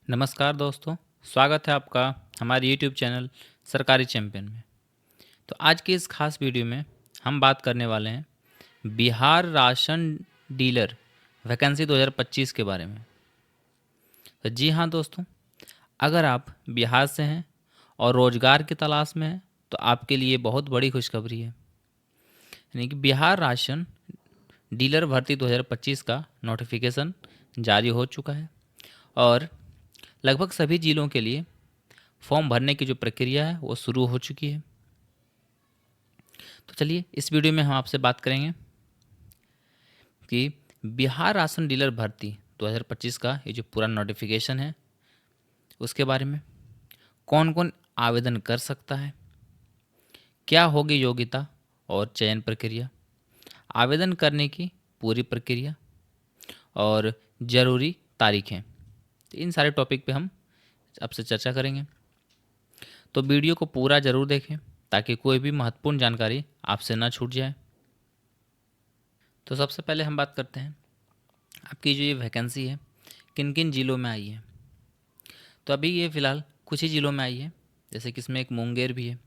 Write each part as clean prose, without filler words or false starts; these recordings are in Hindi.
नमस्कार दोस्तों, स्वागत है आपका हमारे यूट्यूब चैनल सरकारी चैंपियन में। तो आज की इस खास वीडियो में हम बात करने वाले हैं बिहार राशन डीलर वैकेंसी 2025 के बारे में। तो जी हाँ दोस्तों, अगर आप बिहार से हैं और रोजगार की तलाश में हैं तो आपके लिए बहुत बड़ी खुशखबरी है। यानी कि बिहार राशन डीलर भर्ती 2025 का नोटिफिकेशन जारी हो चुका है और लगभग सभी जिलों के लिए फॉर्म भरने की जो प्रक्रिया है वो शुरू हो चुकी है। तो चलिए इस वीडियो में हम आपसे बात करेंगे कि बिहार राशन डीलर भर्ती 2025 का ये जो पूरा नोटिफिकेशन है उसके बारे में, कौन कौन आवेदन कर सकता है, क्या होगी योग्यता और चयन प्रक्रिया, आवेदन करने की पूरी प्रक्रिया और ज़रूरी तारीखें। तो इन सारे टॉपिक पे हम आपसे चर्चा करेंगे। तो वीडियो को पूरा ज़रूर देखें ताकि कोई भी महत्वपूर्ण जानकारी आपसे ना छूट जाए। तो सबसे पहले हम बात करते हैं आपकी जो ये वैकेंसी है किन किन ज़िलों में आई है। तो अभी ये फ़िलहाल कुछ ही ज़िलों में आई है, जैसे कि इसमें एक मुंगेर भी है।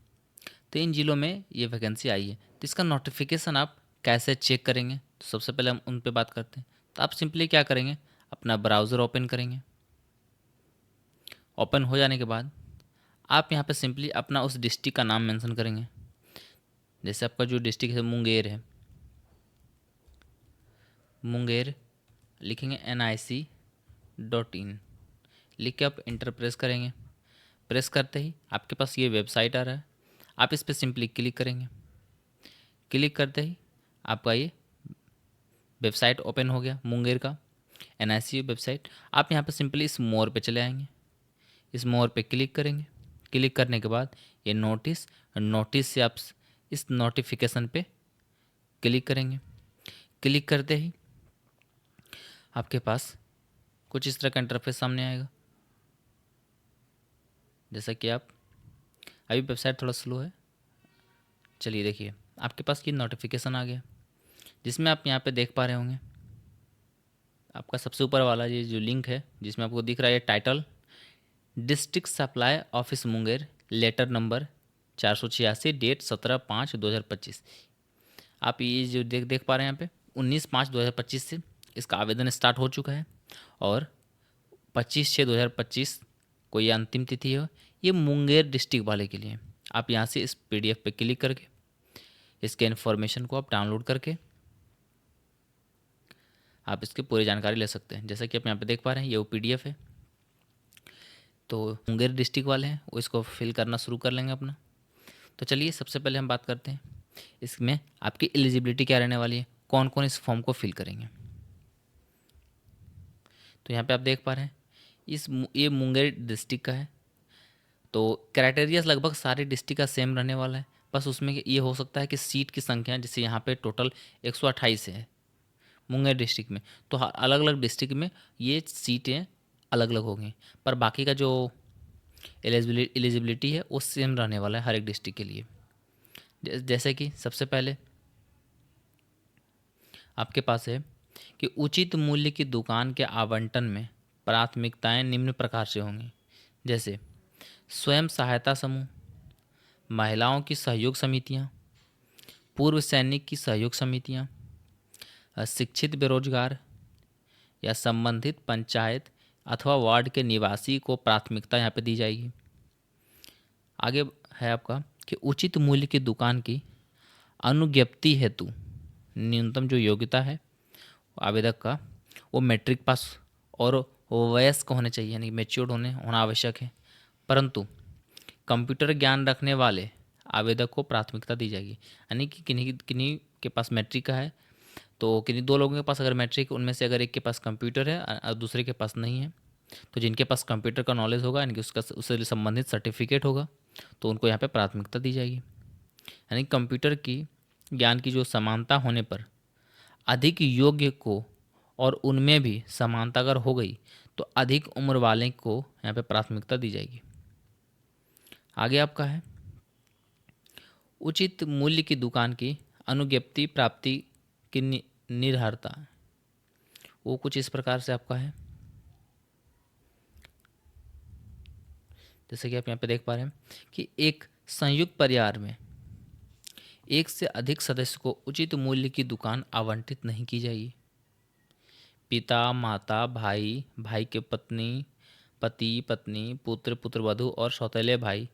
तो इन ज़िलों में ये वैकेंसी आई है। तो इसका नोटिफिकेशन आप कैसे चेक करेंगे, तो सबसे पहले हम उन पे बात करते हैं। तो आप सिंपली क्या करेंगे, अपना ब्राउज़र ओपन करेंगे। ओपन हो जाने के बाद आप यहाँ पे सिंपली अपना उस डिस्ट्रिक्ट का नाम मेंशन करेंगे। जैसे आपका जो डिस्ट्रिक्ट है मुंगेर है, मुंगेर लिखेंगे nic.in, लिख के आप इंटर प्रेस करेंगे। प्रेस करते ही आपके पास ये वेबसाइट आ रहा है, आप इस पर सिंपली क्लिक करेंगे। क्लिक करते ही आपका ये वेबसाइट ओपन हो गया, मुंगेर का NIC वेबसाइट। आप यहाँ पे सिंपली इस मोर पे चले आएंगे, इस मोर पे क्लिक करेंगे। क्लिक करने के बाद ये नोटिस से आप इस नोटिफिकेशन पे क्लिक करेंगे। क्लिक करते ही आपके पास कुछ इस तरह का इंटरफेस सामने आएगा। जैसा कि आप अभी वेबसाइट थोड़ा स्लो है, चलिए देखिए आपके पास ये नोटिफिकेशन आ गया, जिसमें आप यहाँ पे देख पा रहे होंगे आपका सबसे ऊपर वाला ये जो लिंक है जिसमें आपको दिख रहा है title, district supply office Munger, letter number 486, date 17/5/2025। आप ये जो देख पा रहे हैं यहाँ पे 19/5/2025 से इसका आवेदन स्टार्ट हो चुका है और 25/6/2025 को ये अंतिम तिथि है। ये मुंगेर डिस्ट्रिक्ट वाले के लिए आप यहाँ से इस PDF पे क्लिक करके इसके इन्फॉर्मेशन को आप डाउनलोड करके आप इसकी पूरी जानकारी ले सकते हैं। जैसा कि आप यहाँ पे देख पा रहे हैं ये वो PDF है। तो मुंगेर डिस्ट्रिक्ट वाले हैं वो इसको फिल करना शुरू कर लेंगे अपना। तो चलिए सबसे पहले हम बात करते हैं इसमें आपकी एलिजिबिलिटी क्या रहने वाली है, कौन कौन इस फॉर्म को फिल करेंगे। तो यहाँ पे आप देख पा रहे हैं ये मुंगेर डिस्ट्रिक्ट का है। तो क्राइटेरिया लगभग सारे डिस्ट्रिक्ट का सेम रहने वाला है, बस उसमें ये हो सकता है कि सीट की संख्या, जैसे यहाँ पे टोटल 128 है मुंगेर डिस्ट्रिक्ट में, तो अलग अलग डिस्ट्रिक्ट में ये सीटें अलग अलग होंगी, पर बाकी का जो एलिजिबिलिटी है वो सेम रहने वाला है हर एक डिस्ट्रिक्ट के लिए। जैसे कि सबसे पहले आपके पास है कि उचित मूल्य की दुकान के आवंटन में प्राथमिकताएं निम्न प्रकार से होंगी, जैसे स्वयं सहायता समूह, महिलाओं की सहयोग समितियां, पूर्व सैनिक की सहयोग समितियां, शिक्षित बेरोजगार या संबंधित पंचायत अथवा वार्ड के निवासी को प्राथमिकता यहाँ पे दी जाएगी। आगे है आपका कि उचित मूल्य की दुकान की अनुज्ञप्ति हेतु न्यूनतम जो योग्यता है आवेदक का वो मैट्रिक पास और वयस्क होने चाहिए, यानी मेच्योर्ड होना आवश्यक है। परंतु कंप्यूटर ज्ञान रखने वाले आवेदक को प्राथमिकता दी जाएगी, यानी कि किन्हीं किन्हीं के पास मैट्रिक का है तो किन्हीं दो लोगों के पास अगर मैट्रिक, उनमें से अगर एक के पास कंप्यूटर है और दूसरे के पास नहीं है, तो जिनके पास कंप्यूटर का नॉलेज होगा, यानी कि उससे संबंधित सर्टिफिकेट होगा, तो उनको यहाँ पे प्राथमिकता दी जाएगी। यानी कंप्यूटर की ज्ञान की जो समानता होने पर अधिक योग्य को, और उनमें भी समानता अगर हो गई तो अधिक उम्र वाले को यहाँ पे प्राथमिकता दी जाएगी। आगे आपका है उचित मूल्य की दुकान की अनुज्ञप्ति प्राप्ति की निर्धारता, वो कुछ इस प्रकार से आपका है जैसे कि आप यहाँ पे देख पा रहे हैं कि एक संयुक्त परिवार में एक से अधिक सदस्य को उचित मूल्य की दुकान आवंटित नहीं की जाएगी। पिता, माता, भाई, भाई के पत्नी, पति, पत्नी, पुत्र, पुत्रवधू और सौतेले भाई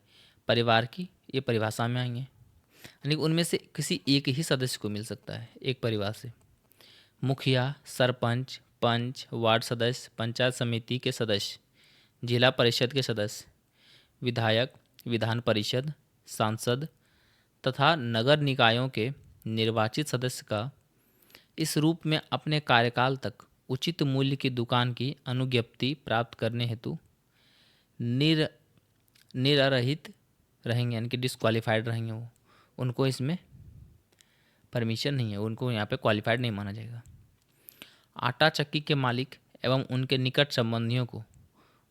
परिवार की ये परिभाषा में आएंगे। यानी उनमें से किसी एक ही सदस्य को मिल सकता है एक परिवार से। मुखिया, सरपंच, पंच, वार्ड सदस्य, पंचायत समिति के सदस्य, जिला परिषद के सदस्य, विधायक, विधान परिषद, सांसद तथा नगर निकायों के निर्वाचित सदस्य का इस रूप में अपने कार्यकाल तक उचित मूल्य की दुकान की अनुज्ञप्ति प्राप्त करने हेतु निर निरर्हित रहेंगे, यानी कि डिस्क्वालीफाइड रहेंगे। वो उनको इसमें परमिशन नहीं है, उनको यहाँ पे क्वालिफाइड नहीं माना जाएगा। आटा चक्की के मालिक एवं उनके निकट संबंधियों को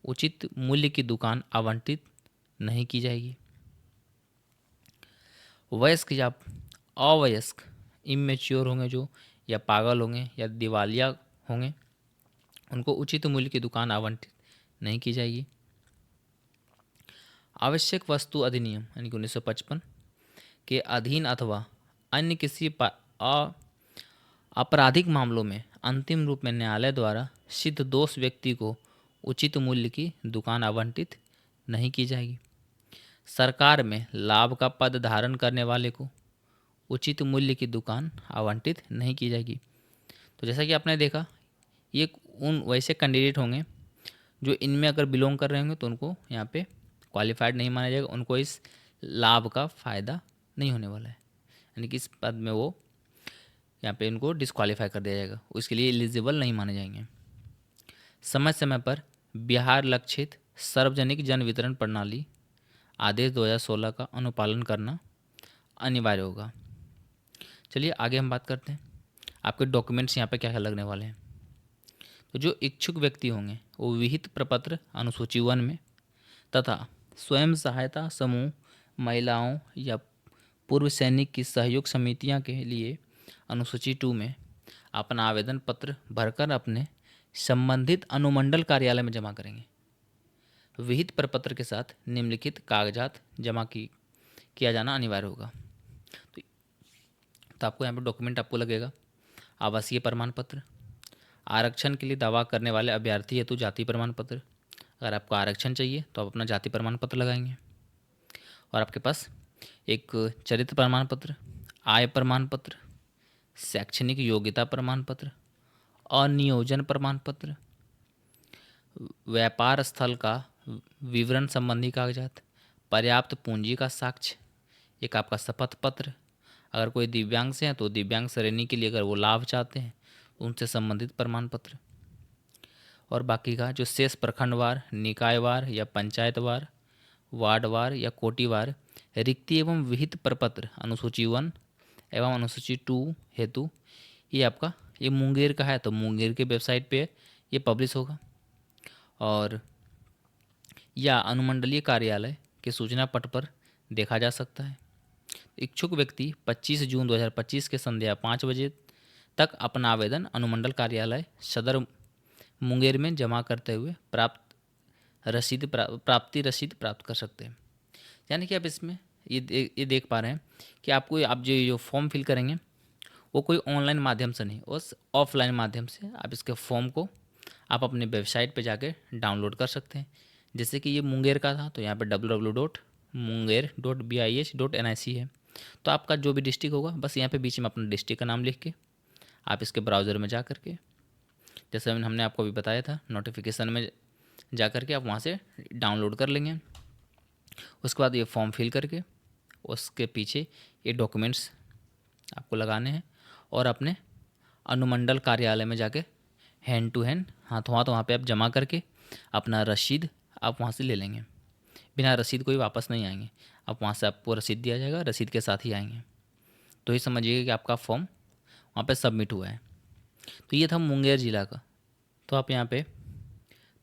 उचित मूल्य की दुकान आवंटित नहीं की जाएगी। वयस्क या अवयस्क इमेच्योर होंगे जो, या पागल होंगे या दिवालिया होंगे, उनको उचित मूल्य की दुकान आवंटित नहीं की जाएगी। आवश्यक वस्तु अधिनियम यानी कि 1955 के अधीन अथवा अन्य किसी आपराधिक मामलों में अंतिम रूप में न्यायालय द्वारा सिद्ध दोष व्यक्ति को उचित मूल्य की दुकान आवंटित नहीं की जाएगी। सरकार में लाभ का पद धारण करने वाले को उचित मूल्य की दुकान आवंटित नहीं की जाएगी। तो जैसा कि आपने देखा, ये उन वैसे कैंडिडेट होंगे जो इनमें अगर बिलोंग कर रहे होंगे तो उनको यहाँ पे क्वालिफाइड नहीं माना जाएगा, उनको इस लाभ का फ़ायदा नहीं होने वाला है, यानी कि इस पद में वो यहाँ पे इनको डिस्क्वालीफाई कर दिया जाएगा, उसके लिए एलिजिबल नहीं माने जाएंगे। समय समय पर बिहार लक्षित सार्वजनिक जन वितरण प्रणाली आदेश 2016 का अनुपालन करना अनिवार्य होगा। चलिए आगे हम बात करते हैं आपके डॉक्यूमेंट्स यहाँ पे क्या क्या लगने वाले हैं। तो जो इच्छुक व्यक्ति होंगे वो विहित प्रपत्र अनुसूची 1 में तथा स्वयं सहायता समूह, महिलाओं या पूर्व सैनिक की सहयोग समितियां के लिए अनुसूची 2 में अपना आवेदन पत्र भरकर अपने संबंधित अनुमंडल कार्यालय में जमा करेंगे। विहित प्रपत्र के साथ निम्नलिखित कागजात जमा किया जाना अनिवार्य होगा। तो आपको यहाँ पे डॉक्यूमेंट आपको लगेगा आवासीय प्रमाण पत्र, आरक्षण के लिए दावा करने वाले अभ्यर्थी हेतु जाति प्रमाण पत्र, अगर आपको आरक्षण चाहिए तो आप अपना जाति प्रमाण पत्र लगाएंगे, और आपके पास एक चरित्र प्रमाण पत्र, आय प्रमाण पत्र, शैक्षणिक योग्यता प्रमाण पत्र, अनियोजन प्रमाण पत्र, व्यापार स्थल का विवरण संबंधी कागजात, पर्याप्त पूंजी का साक्ष्य, एक आपका शपथ पत्र, अगर कोई दिव्यांग से हैं तो दिव्यांग श्रेणी के लिए अगर वो लाभ चाहते हैं उनसे संबंधित प्रमाण पत्र, और बाकी का जो शेष प्रखंडवार, निकायवार या पंचायतवार, वार्डवार या कोटिवार रिक्ति एवं विहित प्रपत्र अनुसूची 1 एवं अनुसूची 2 हेतु ये आपका ये मुंगेर का है तो मुंगेर के वेबसाइट पे ये पब्लिश होगा, और या अनुमंडलीय कार्यालय के सूचना पट पर देखा जा सकता है। इच्छुक व्यक्ति 25 जून 2025 के संध्या 5 बजे तक अपना आवेदन अनुमंडल कार्यालय सदर मुंगेर में जमा करते हुए प्राप्ति रसीद प्राप्त कर सकते हैं। यानी कि आप इसमें ये देख पा रहे हैं कि आपको आप जो फॉर्म फिल करेंगे वो कोई ऑनलाइन माध्यम से नहीं, उस ऑफलाइन माध्यम से आप इसके फॉर्म को आप अपने वेबसाइट पे जाके डाउनलोड कर सकते हैं। जैसे कि ये मुंगेर का था तो यहाँ पे www.munger.bih.nic है। तो आपका जो भी डिस्ट्रिक्ट होगा बस यहाँ पे बीच में अपना डिस्ट्रिक्ट का नाम लिख के आप इसके ब्राउज़र में जा करके, जैसे हमने आपको अभी बताया था, नोटिफिकेशन में जा करके आप वहाँ से डाउनलोड कर लेंगे। उसके बाद ये फॉर्म फिल करके उसके पीछे ये डॉक्यूमेंट्स आपको लगाने हैं और अपने अनुमंडल कार्यालय में जाके हैंड टू हैंड, हाथों हाथ वहाँ पे आप जमा करके अपना रसीद आप वहाँ से ले लेंगे। बिना रसीद कोई वापस नहीं आएंगे, आप वहाँ से आपको रसीद दिया जाएगा, रसीद के साथ ही आएंगे। तो ये समझिएगा कि आपका फॉर्म वहाँ पे सबमिट हुआ है। तो ये था मुंगेर ज़िला का। तो आप यहाँ पे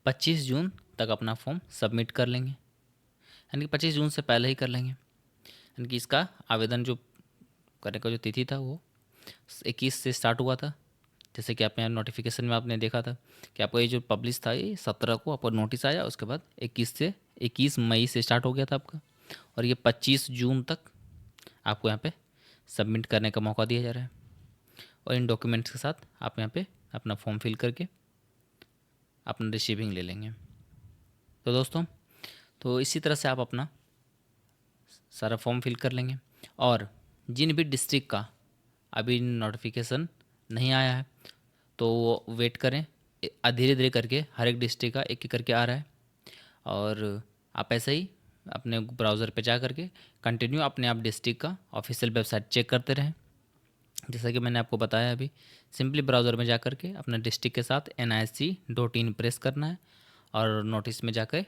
25 जून तक अपना फॉर्म सबमिट कर लेंगे, यानी कि 25 जून से पहले ही कर लेंगे। यानी कि इसका आवेदन जो करने का जो तिथि था वो 21 से स्टार्ट हुआ था। जैसे कि आपने नोटिफिकेशन में आपने देखा था कि आपको ये जो पब्लिश था ये 17 को आपको नोटिस आया, उसके बाद 21 से 21 मई से स्टार्ट हो गया था आपका, और ये 25 जून तक आपको यहाँ पे सबमिट करने का मौका दिया जा रहा है। और इन डॉक्यूमेंट्स के साथ आप यहाँ पे अपना फॉर्म फिल करके अपना रिसीविंग ले लेंगे। तो दोस्तों, तो इसी तरह से आप अपना सारा फॉर्म फिल कर लेंगे। और जिन भी डिस्ट्रिक्ट का अभी नोटिफिकेशन नहीं आया है तो वो वेट करें, धीरे धीरे करके हर एक डिस्ट्रिक्ट का एक एक करके आ रहा है। और आप ऐसे ही अपने ब्राउज़र पे जा करके कंटिन्यू अपने आप डिस्ट्रिक्ट का ऑफिशियल वेबसाइट चेक करते रहें। जैसा कि मैंने आपको बताया अभी, सिंपली ब्राउज़र में जा करके अपना डिस्ट्रिक्ट के साथ nic.in प्रेस करना है और नोटिस में जाकर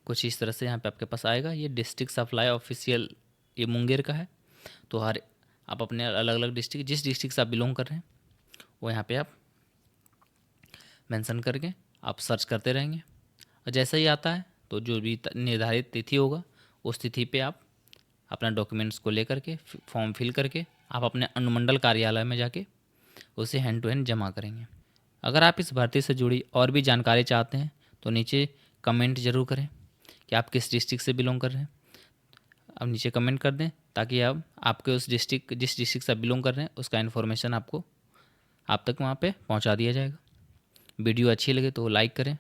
कुछ इस तरह से यहाँ पे आपके पास आएगा। ये डिस्ट्रिक्ट सप्लाई ऑफिशियल, ये मुंगेर का है। तो हर आप अपने अलग अलग डिस्ट्रिक्ट, जिस डिस्ट्रिक्ट से आप बिलोंग कर रहे हैं वो यहाँ पे आप मेंशन करके आप सर्च करते रहेंगे। और जैसा ही आता है तो जो भी निर्धारित तिथि होगा उस तिथि पे आप अपना डॉक्यूमेंट्स को लेकर के फॉर्म फिल करके आप अपने अनुमंडल कार्यालय में जाके उसे हैंड टू हैंड जमा करेंगे। अगर आप इस भर्ती से जुड़ी और भी जानकारी चाहते हैं तो नीचे कमेंट ज़रूर करें कि आप किस डिस्ट्रिक्ट से बिलोंग कर रहे हैं। अब नीचे कमेंट कर दें ताकि आप आपके उस डिस्ट्रिक्ट, जिस डिस्ट्रिक्ट से आप बिलोंग कर रहे हैं उसका इन्फॉर्मेशन आपको आप तक वहाँ पे पहुँचा दिया जाएगा। वीडियो अच्छी लगे तो लाइक करें,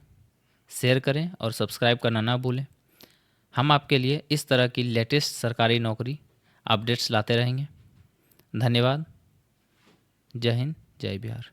शेयर करें और सब्सक्राइब करना ना भूलें। हम आपके लिए इस तरह की लेटेस्ट सरकारी नौकरी अपडेट्स लाते रहेंगे। धन्यवाद। जय हिंद, जय बिहार।